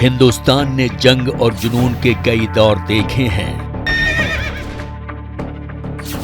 हिंदुस्तान ने जंग और जुनून के कई दौर देखे हैं।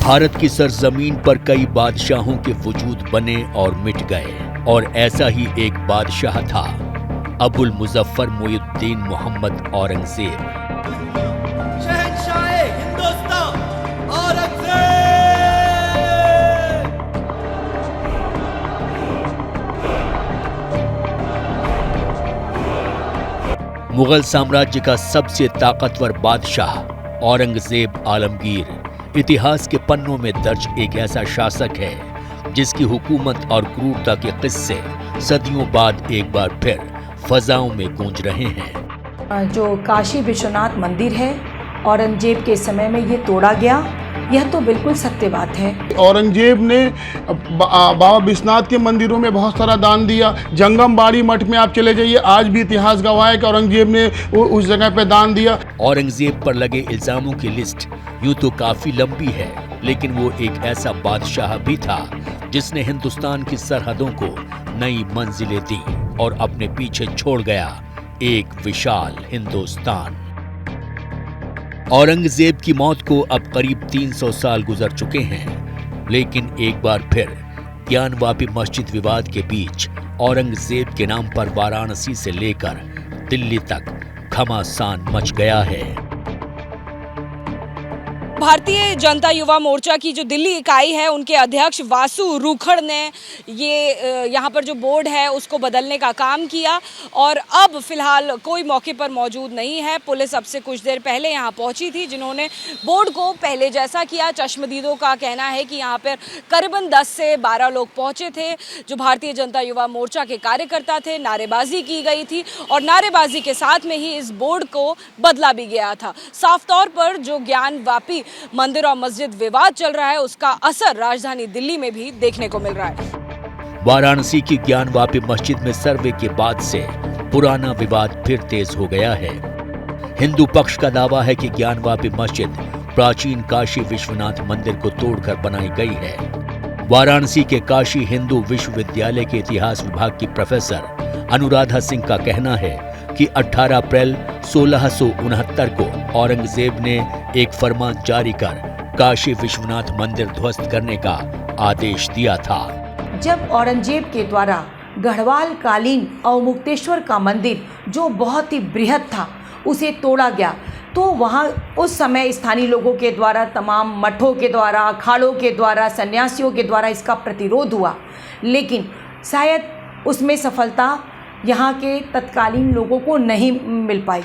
भारत की सरजमीन पर कई बादशाहों के वजूद बने और मिट गए, और ऐसा ही एक बादशाह था अबुल मुजफ्फर मुइनुद्दीन मोहम्मद औरंगजेब। शहंशाह हिंदुस्तान औरंगजेब। मुगल साम्राज्य का सबसे ताकतवर बादशाह औरंगजेब आलमगीर इतिहास के पन्नों में दर्ज एक ऐसा शासक है जिसकी हुकूमत और क्रूरता के किस्से सदियों बाद एक बार फिर फजाओं में गूंज रहे हैं। जो काशी विश्वनाथ मंदिर है, औरंगजेब के समय में ये तोड़ा गया, यह तो बिल्कुल सत्य बात है। औरंगजेब ने बाबा विश्वनाथ के मंदिरों में बहुत सारा दान दिया। जंगम बाड़ी मठ में आप चले जाइए, आज भी इतिहास गवाह है कि औरंगजेब ने उस जगह पे दान दिया। औरंगजेब पर लगे इल्जामों की लिस्ट यूं तो काफी लंबी है, लेकिन वो एक ऐसा बादशाह भी था जिसने हिंदुस्तान की सरहदों को नई मंजिलें दी और अपने पीछे छोड़ गया एक विशाल हिंदुस्तान। औरंगजेब की मौत को अब करीब 300 साल गुजर चुके हैं, लेकिन एक बार फिर ज्ञानवापी मस्जिद विवाद के बीच औरंगजेब के नाम पर वाराणसी से लेकर दिल्ली तक घमासान मच गया है। भारतीय जनता युवा मोर्चा की जो दिल्ली इकाई है, उनके अध्यक्ष वासु रूखड़ ने ये यहाँ पर जो बोर्ड है उसको बदलने का काम किया, और अब फिलहाल कोई मौके पर मौजूद नहीं है। पुलिस अब से कुछ देर पहले यहाँ पहुँची थी, जिन्होंने बोर्ड को पहले जैसा किया। चश्मदीदों का कहना है कि यहाँ पर करीबन 10 से 12 लोग पहुँचे थे, जो भारतीय जनता युवा मोर्चा के कार्यकर्ता थे। नारेबाजी की गई थी और नारेबाजी के साथ में ही इस बोर्ड को बदला भी गया था। साफ तौर पर जो ज्ञानवापी मंदिर और मस्जिद विवाद चल रहा है, उसका असर राजधानी दिल्ली में भी देखने को मिल रहा है। वाराणसी की ज्ञानवापी मस्जिद में सर्वे के बाद से पुराना विवाद फिर तेज हो गया है। हिंदू पक्ष का दावा है कि ज्ञानवापी मस्जिद प्राचीन काशी विश्वनाथ मंदिर को तोड़कर बनाई गई है। वाराणसी के काशी हिंदू विश्वविद्यालय के इतिहास विभाग की प्रोफेसर अनुराधा सिंह का कहना है कि 18 अप्रैल 1669 को औरंगजेब ने एक फरमान जारी कर काशी विश्वनाथ मंदिर ध्वस्त करने का आदेश दिया था। जब औरंगजेब के द्वारा गढ़वाल कालीन अवमुक्तेश्वर का मंदिर, जो बहुत ही बृहद था, उसे तोड़ा गया, तो वहाँ उस समय स्थानीय लोगों के द्वारा, तमाम मठों के द्वारा, अखाड़ों के द्वारा, सन्यासियों के द्वारा इसका प्रतिरोध हुआ, लेकिन शायद उसमें सफलता यहाँ के तत्कालीन लोगों को नहीं मिल पाई।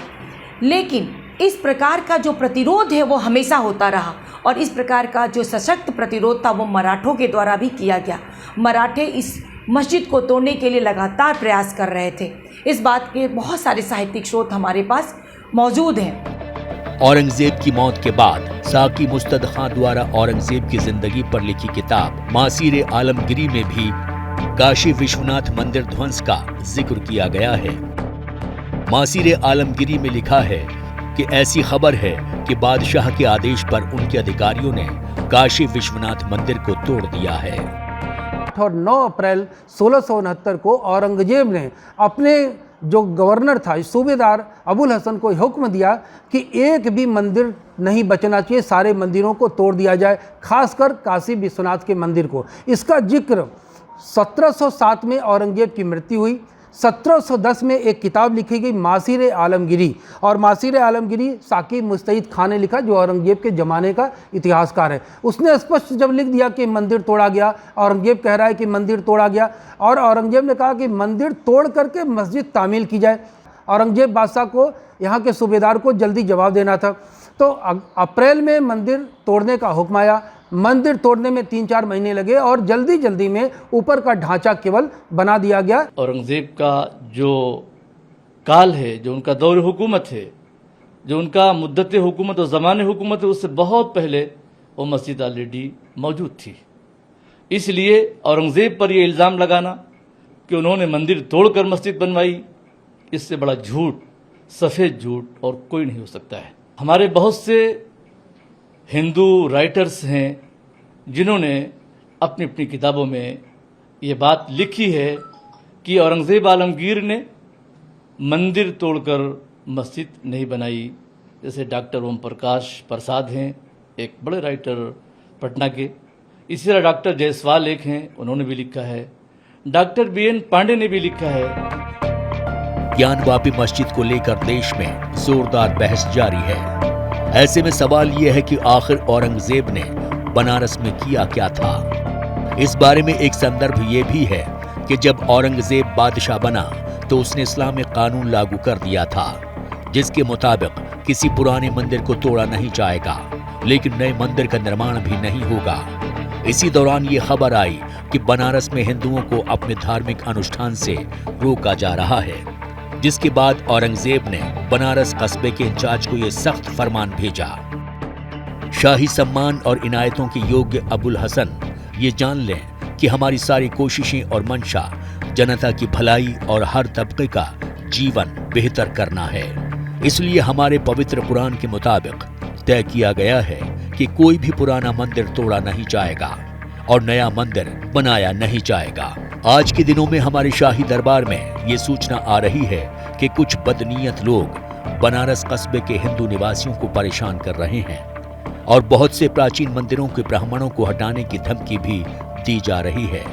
लेकिन इस प्रकार का जो प्रतिरोध है वो हमेशा होता रहा, और इस प्रकार का जो सशक्त प्रतिरोध था वो मराठों के द्वारा भी किया गया। मराठे इस मस्जिद को तोड़ने के लिए लगातार प्रयास कर रहे थे। इस बात के बहुत सारे साहित्यिक स्रोत हमारे पास मौजूद हैं। औरंगजेब की मौत के बाद साकी मुस्तद खां द्वारा औरंगजेब की जिंदगी पर लिखी किताब मासीर आलमगिरी में भी काशी विश्वनाथ मंदिर ध्वंस का जिक्र किया गया है। मासीर आलमगिरी में लिखा है कि ऐसी खबर है कि बादशाह के आदेश पर उनके अधिकारियों ने काशी विश्वनाथ मंदिर को तोड़ दिया है। और 9 अप्रैल 1669 को औरंगजेब ने अपने जो गवर्नर था, सूबेदार अबुल हसन को हुक्म दिया कि एक भी मंदिर नहीं बचना चाहिए, सारे मंदिरों को तोड़ दिया जाए, खासकर काशी विश्वनाथ के मंदिर को। इसका जिक्र 1707 में औरंगजेब की मृत्यु हुई। 1710 में एक किताब लिखी गई मासीर आलमगिरी, और मासीर आलमगिरी साकी मुस्तैद खान ने लिखा, जो औरंगजेब के ज़माने का इतिहासकार है। उसने स्पष्ट जब लिख दिया कि मंदिर तोड़ा गया, औरंगजेब कह रहा है कि मंदिर तोड़ा गया, और औरंगजेब ने कहा कि मंदिर तोड़ करके मस्जिद तामील की जाए। औरंगजेब बादशाह को, यहाँ के सूबेदार को जल्दी जवाब देना था, तो अप्रैल में मंदिर तोड़ने का हुक्म आया। मंदिर तोड़ने में 3-4 महीने लगे और जल्दी जल्दी में ऊपर का ढांचा केवल बना दिया गया। औरंगजेब का जो काल है, जो उनका दौर हुकूमत है, जो उनका मुद्दत हुकूमत और ज़माने हुकूमत है, उससे बहुत पहले वो मस्जिद ऑलरेडी मौजूद थी। इसलिए औरंगजेब पर ये इल्ज़ाम लगाना कि उन्होंने मंदिर तोड़कर मस्जिद बनवाई, इससे बड़ा झूठ, सफ़ेद झूठ और कोई नहीं हो सकता है। हमारे बहुत से हिंदू राइटर्स हैं जिन्होंने अपनी अपनी किताबों में ये बात लिखी है कि औरंगजेब आलमगीर ने मंदिर तोड़कर मस्जिद नहीं बनाई। जैसे डॉक्टर ओम प्रकाश प्रसाद हैं, एक बड़े राइटर पटना के, इसी तरह डॉक्टर जायसवाल एक हैं, उन्होंने भी लिखा है, डॉक्टर बीएन पांडे ने भी लिखा है। ज्ञानवापी मस्जिद को लेकर देश में जोरदार बहस जारी है। ऐसे में सवाल यह है कि आखिर औरंगजेब ने बनारस में किया क्या था। इस बारे में एक संदर्भ ये भी है कि जब औरंगजेब बादशाह बना तो उसने इस्लामिक कानून लागू कर दिया था, जिसके मुताबिक किसी पुराने मंदिर को तोड़ा नहीं जाएगा, लेकिन नए मंदिर का निर्माण भी नहीं होगा। इसी दौरान ये खबर आई कि बनारस में हिंदुओं को अपने धार्मिक अनुष्ठान से रोका जा रहा है, जिसके बाद औरंगजेब ने बनारस कस्बे के इंचार्ज को यह सख्त फरमान भेजा। शाही सम्मान और इनायतों के योग्य अबुल हसन ये जान लें कि हमारी सारी कोशिशें और मंशा जनता की भलाई और हर तबके का जीवन बेहतर करना है। इसलिए हमारे पवित्र कुरान के मुताबिक तय किया गया है कि कोई भी पुराना मंदिर तोड़ा नहीं जाएगा और नया मंदिर बनाया नहीं जाएगा। आज के दिनों में हमारे शाही दरबार में ये सूचना आ रही है कि कुछ बदनीयत लोग बनारस कस्बे के हिंदू निवासियों को परेशान कर रहे हैं और बहुत से प्राचीन मंदिरों के ब्राह्मणों को हटाने की धमकी भी दी जा रही है,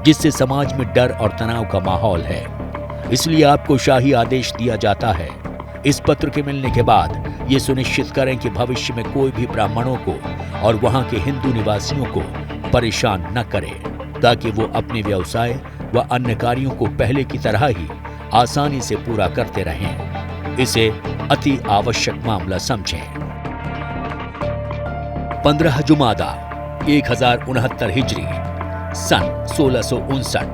जिससे समाज में डर और तनाव का माहौल है। इसलिए आपको शाही आदेश दिया जाता है, इस पत्र के मिलने के बाद ये सुनिश्चित करें कि भविष्य में कोई भी ब्राह्मणों को और वहां के हिंदू निवासियों को परेशान न करे, ताकि वो अपने व्यवसाय व अन्य कार्यों को पहले की तरह ही आसानी से पूरा करते रहें। इसे अति आवश्यक मामला समझें। 15 जुमादा 1069 हिजरी सन 1659।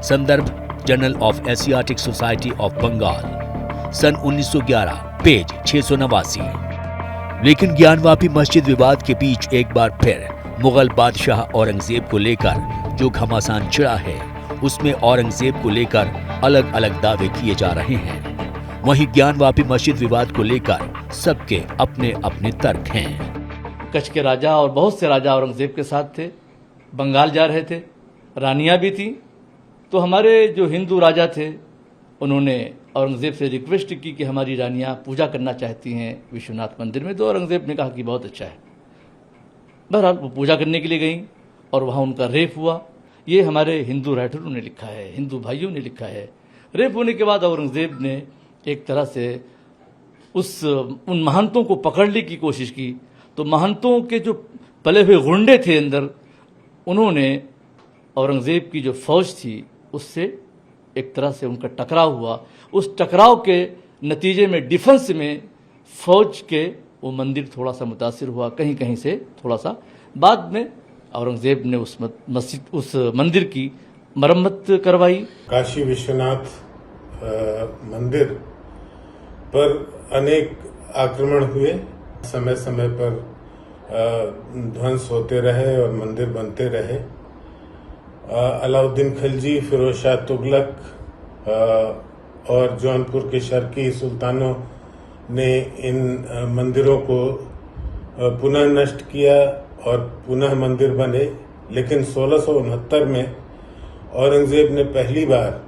संदर्भ journal of Asiatic Society of Bengal सन 1911 पेज 689। लेकिन ज्ञानवापी मस्जिद विवाद के बीच एक बार फिर मुगल बादशाह औरंगजेब को लेकर जो घमासान छिड़ा है, उसमें औरंगजेब को लेकर अलग अलग दावे किए जा रहे हैं। वहीं ज्ञानवापी मस्जिद विवाद को लेकर सबके अपने अपने तर्क हैं। कच्छ के राजा और बहुत से राजा औरंगजेब के साथ थे, बंगाल जा रहे थे, रानियां भी थीं। तो हमारे जो हिंदू राजा थे, उन्होंने औरंगजेब से रिक्वेस्ट की कि हमारी रानियां पूजा करना चाहती हैं विश्वनाथ मंदिर में। तो औरंगजेब ने कहा कि बहुत अच्छा है। बहरहाल वो पूजा करने के लिए गई और वहाँ उनका रेप हुआ। ये हमारे हिंदू राइटरों ने लिखा है, हिंदू भाइयों ने लिखा है। रेप होने के बाद औरंगजेब ने एक तरह से उन महंतों को पकड़ने की कोशिश की। तो महंतों के जो पले हुए गुंडे थे अंदर, उन्होंने औरंगजेब की जो फौज थी उससे एक तरह से उनका टकराव हुआ। उस टकराव के नतीजे में डिफेंस में फौज के वो मंदिर थोड़ा सा मुतासिर हुआ, कहीं कहीं से थोड़ा सा। बाद में औरंगजेब ने उस मंदिर की मरम्मत करवाई। काशी विश्वनाथ मंदिर पर अनेक आक्रमण हुए, समय समय पर ध्वंस होते रहे और मंदिर बनते रहे। अलाउद्दीन खिलजी, फिरोज शाह तुगलक और जौनपुर के शर्की सुल्तानों ने इन मंदिरों को पुनः नष्ट किया और पुनः मंदिर बने। लेकिन 1669 में औरंगजेब ने पहली बार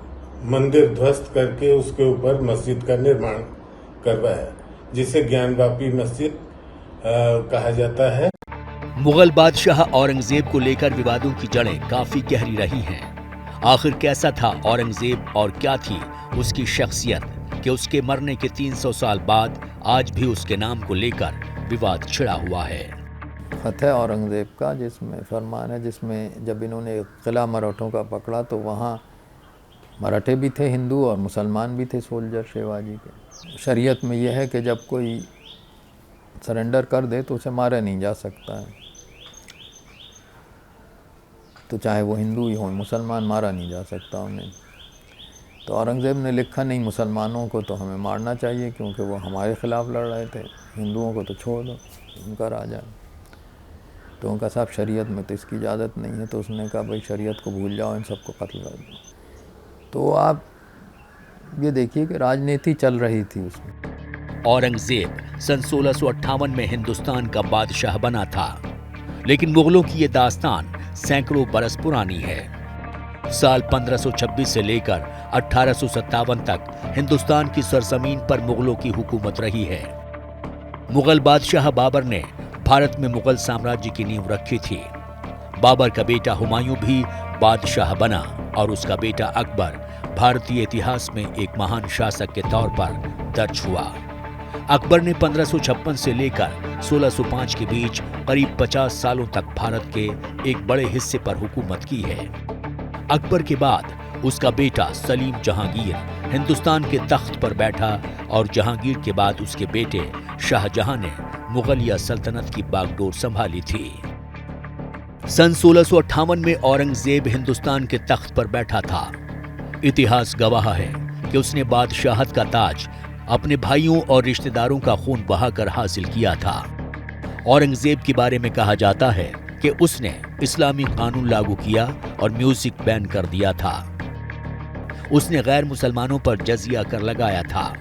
मंदिर ध्वस्त करके उसके ऊपर मस्जिद का निर्माण करवाया, जिसे ज्ञानवापी मस्जिद कहा जाता है। मुगल बादशाह औरंगजेब को लेकर विवादों की जड़ें काफी गहरी रही हैं। आखिर कैसा था औरंगजेब और क्या थी उसकी शख्सियत कि उसके मरने के 300 साल बाद आज भी उसके नाम को लेकर विवाद छिड़ा हुआ है। खत है औरंगजेब का, जिसमें फरमान है, जिसमें जब इन्होंने किला मराठों का पकड़ा तो वहाँ मराठे भी थे हिंदू और मुसलमान भी थे सोल्जर शिवाजी के। शरीयत में यह है कि जब कोई सरेंडर कर दे तो उसे मारा नहीं जा सकता है, तो चाहे वो हिंदू ही हो मुसलमान, मारा नहीं जा सकता उन्हें। तो औरंगजेब ने लिखा नहीं, मुसलमानों को तो हमें मारना चाहिए क्योंकि वो हमारे खिलाफ लड़ रहे थे, हिंदुओं को तो छोड़ दो, उनका राजा है। तो उनका साहब शरीयत में तो इसकी इजाज़त नहीं है। तो उसने कहा भाई शरीयत को भूल जाओ, इन सबको कत्ल कर दो। तो आप ये देखिए कि राजनीति चल रही थी उसमें। औरंगजेब सन 1658 में हिंदुस्तान का बादशाह बना था, लेकिन मुगलों की ये दास्तान सैकड़ों बरस पुरानी है। साल 1526 से लेकर 1857 तक हिंदुस्तान की सरजमीन पर मुगलों की हुकूमत रही है। मुगल बादशाह बाबर ने भारत में मुगल साम्राज्य की नींव रखी थी। बाबर का बेटा हुमायूं भी बादशाह बना और उसका बेटा अकबर भारतीय इतिहास में एक महान शासक के तौर पर दर्ज हुआ। अकबर ने 1556 से लेकर 1605 के बीच करीब 50 सालों तक भारत के एक बड़े हिस्से पर हुकूमत की है। अकबर के बाद उसका बेटा सलीम जहांगीर हिंदुस्तान के तख्त पर बैठा और जहांगीर के बाद उसके बेटे शाहजहां ने मुगलिया सल्तनत की बागडोर संभाली थी। सन 1658 में औरंगजेब हिंदुस्तान के तख्त पर बैठा था। इतिहास गवाह है कि उसने बादशाहत का ताज अपने भाइयों और रिश्तेदारों का खून बहाकर हासिल किया था। औरंगजेब के बारे में कहा जाता है कि उसने इस्लामी कानून लागू किया और म्यूजिक बैन कर दिया था। उसने गैर मुसलमानों पर जजिया कर लगाया था।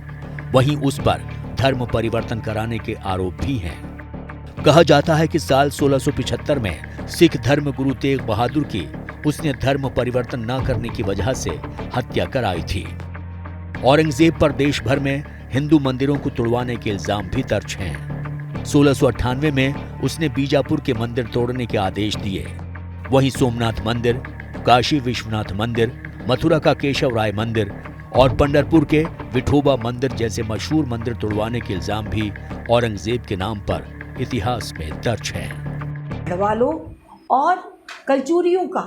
वहीं उस पर धर्म परिवर्तन कराने के आरोप भी हैं। कहा जाता है कि साल 1675 में सिख धर्म गुरु तेग बहादुर की उसने धर्म परिवर्तन न करने की वजह से हत्या कराई थी। औरंगजेब पर देश भर में हिंदू मंदिरों को तोड़वाने के इल्जाम भी दर्ज हैं। 1698 में उसने बीजापुर के मंदिर तोड़ने के आदेश दिए। वहीं सोमनाथ मंदिर, काशी विश्वनाथ मंदिर, मथुरा का केशव राय मंदिर और पंढरपुर के विठोबा मंदिर जैसे मशहूर मंदिर तोड़वाने के इल्जाम भी औरंगजेब के नाम पर इतिहास में दर्ज है। गढ़वालों और कलचुरियों का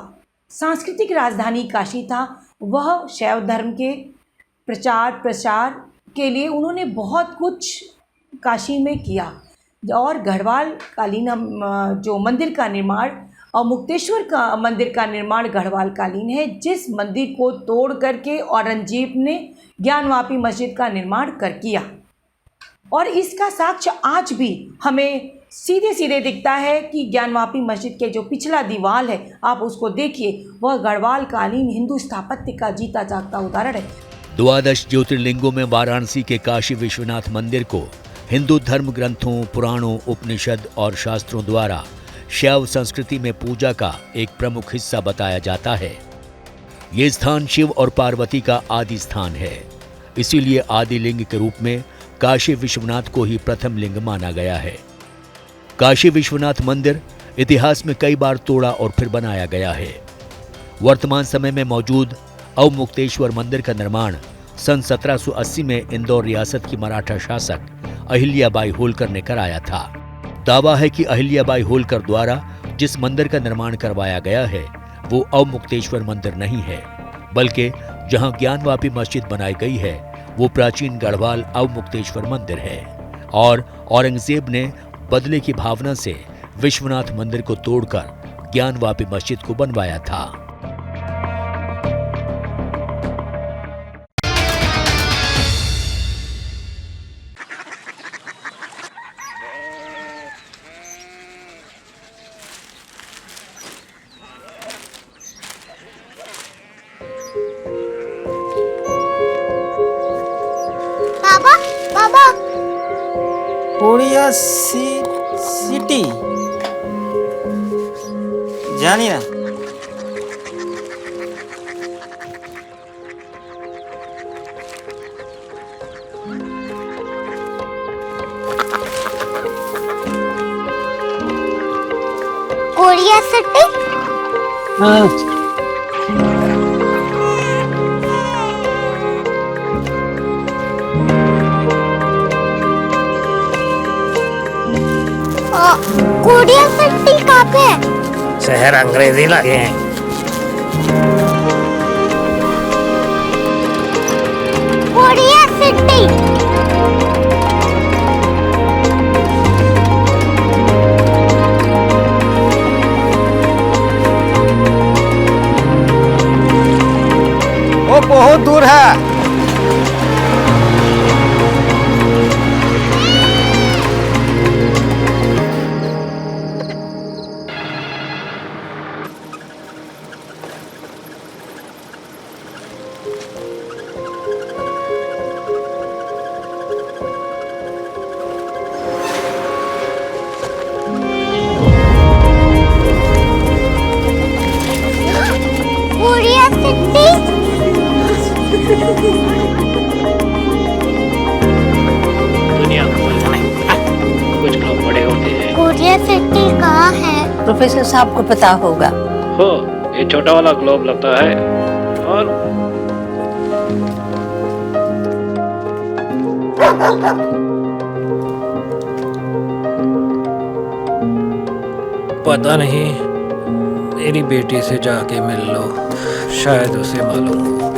सांस्कृतिक राजधानी काशी था। वह शैव धर्म के प्रचार प्रसार के लिए उन्होंने बहुत कुछ काशी में किया और गढ़वाल कालीन जो मंदिर का निर्माण और मुक्तेश्वर का मंदिर का निर्माण गढ़वाल कालीन है, जिस मंदिर को तोड़ करके औरंगजेब ने ज्ञानवापी मस्जिद का निर्माण कर किया। और इसका साक्ष्य आज भी हमें सीधे सीधे दिखता है कि ज्ञानवापी मस्जिद के जो पिछला दीवार है, आप उसको देखिए, वह गढ़वाल कालीन हिंदू स्थापत्य का जीता जागता उदाहरण है। 12 ज्योतिर्लिंगों में वाराणसी के काशी विश्वनाथ मंदिर को हिंदू धर्म ग्रंथों, पुराणों, उपनिषद और शास्त्रों द्वारा शैव संस्कृति में पूजा का एक प्रमुख हिस्सा बताया जाता है। ये स्थान शिव और पार्वती का आदि स्थान है। इसीलिए आदि लिंग के रूप में काशी विश्वनाथ को ही प्रथम लिंग माना गया है। काशी विश्वनाथ मंदिर इतिहास में कई बार तोड़ा और फिर बनाया गया है। वर्तमान समय में मौजूद अवमुक्तेश्वर मंदिर का निर्माण सन 1780 में इंदौर रियासत की मराठा शासक अहिल्याबाई होलकर ने कराया था। दावा है कि अहिल्याबाई होलकर द्वारा जिस मंदिर का निर्माण करवाया गया है वो अवमुक्तेश्वर मंदिर नहीं है, बल्कि जहां ज्ञानवापी मस्जिद बनाई गई है वो प्राचीन गढ़वाल अवमुक्तेश्वर मंदिर है। और औरंगजेब ने बदले की भावना से विश्वनाथ मंदिर को तोड़कर ज्ञानवापी मस्जिद को बनवाया था। कोरिया सिटी जानी ना। कोरिया सिटी कोरिया सिटी कहाँ पे है? शहर अंग्रेजी लगे हैं। कोरिया सिटी वो बहुत दूर है। प्रोफेसर साहब को पता होगा। हो, ये छोटा वाला ग्लोब लगता है और पता नहीं, मेरी बेटी से जाके मिल लो, शायद उसे मालूम हो।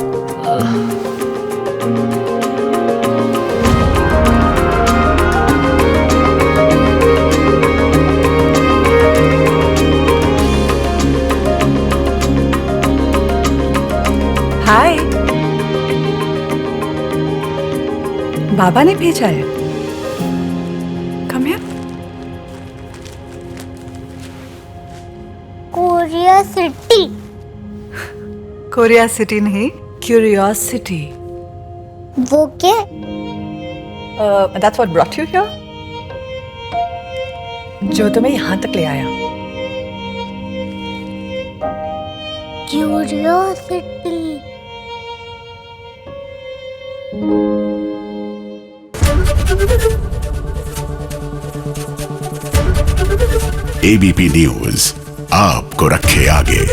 हाय, बाबा ने भेजा है। Come here. Korea city. Korea city नहीं, क्यूरियोसिटी। वो क्या? That's what brought you here? जो तुम्हें यहाँ तक ले आया। क्यूरियोसिटी। ABP न्यूज आपको रखे आगे।